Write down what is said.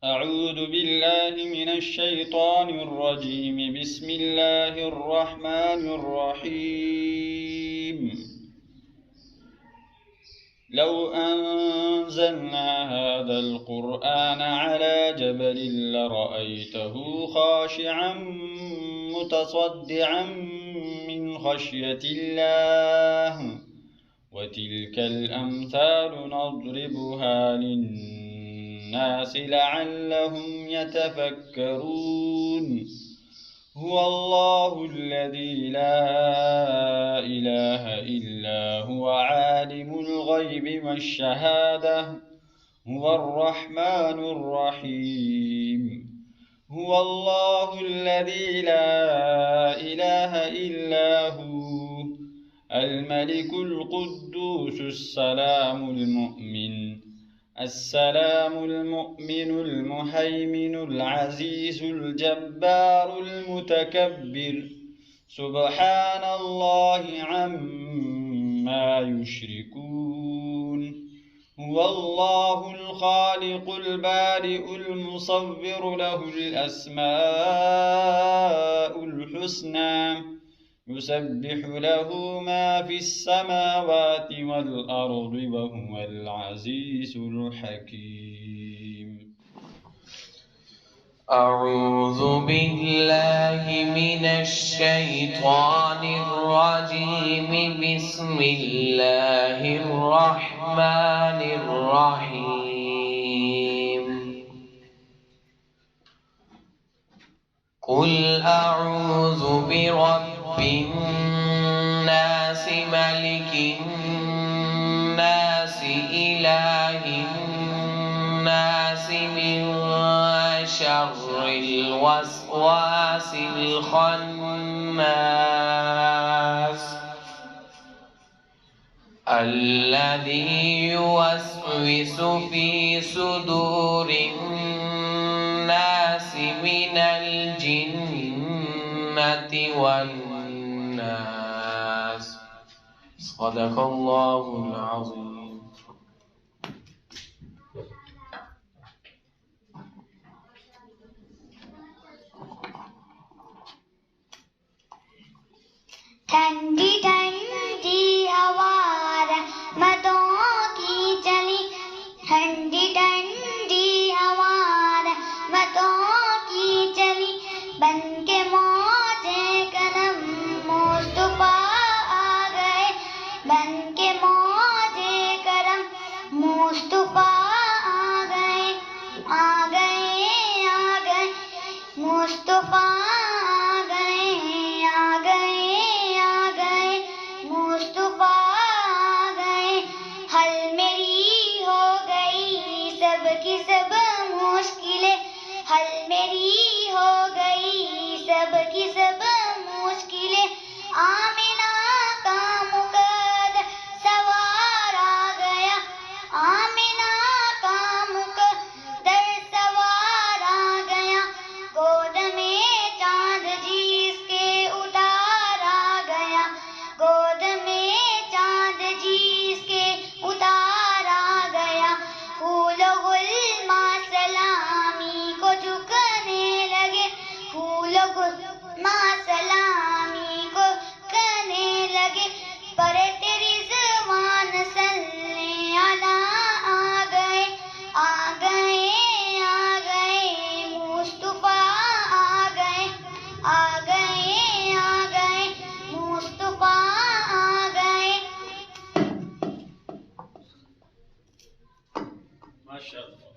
أعوذ بالله من الشيطان الرجيم. بسم الله الرحمن الرحيم. لو أنزلنا هذا القرآن على جبل لرأيته خاشعا متصدعا من خشية الله وتلك الأمثال نضربها للناس لعلهم يتفكرون. هو الله الذي لا إله إلا هو عالم الغيب والشهادة هو الرحمن الرحيم. هو الله الذي لا إله إلا هو الملك القدوس السلام المؤمن المهيمن العزيز الجبار المتكبر سبحان الله عما يشركون. هو الله الخالق البارئ المصور له الأسماء الحسنى يسبح له ما في السماوات والأرض وهو العزيز الحكيم. أعوذ بالله من الشيطان الرجيم. بسم الله الرحمن الرحيم. قل أعوذ برب الناس ملك الناس إله الناس من شر الوسواس الخناس الذي يوسوس في صدور الناس من الجنة والناس. صدق الله العظيم. ठंडी ठंडी हवा रहमतों की चली, ठंडी ठंडी हवा रहमतों की चली, बन के मौजे करम मुस्तफा आ गए, बन के मौजे करम मुस्तफा आ गए, आ गए, आ गए मुस्तफा आ गए, आ गए, आ गए मुस्तफा आ गए। हल मेरी हो गई सब की सब मुश्किलें, हल मेरी हो गई सब की सब मुश्किलें। आमिना का मुकद्दर सवार आ गया, आमिना का मुकद्दर सवार आ गया, गोद में चांद जिसके उतार आ गया, गोद में चांद जिसके उतार आ गया। फूलो गुल माँ सलामी को झुकने लगे, फूलो गुल माँ सलामी को झुकने लगे, पर तेरी ज़ुबान सल्ले अला आ गए, आ गए, आ गए मुस्तफा आ गए, आ गए, आ गए मुस्तफा आ गए। माशाअल्लाह।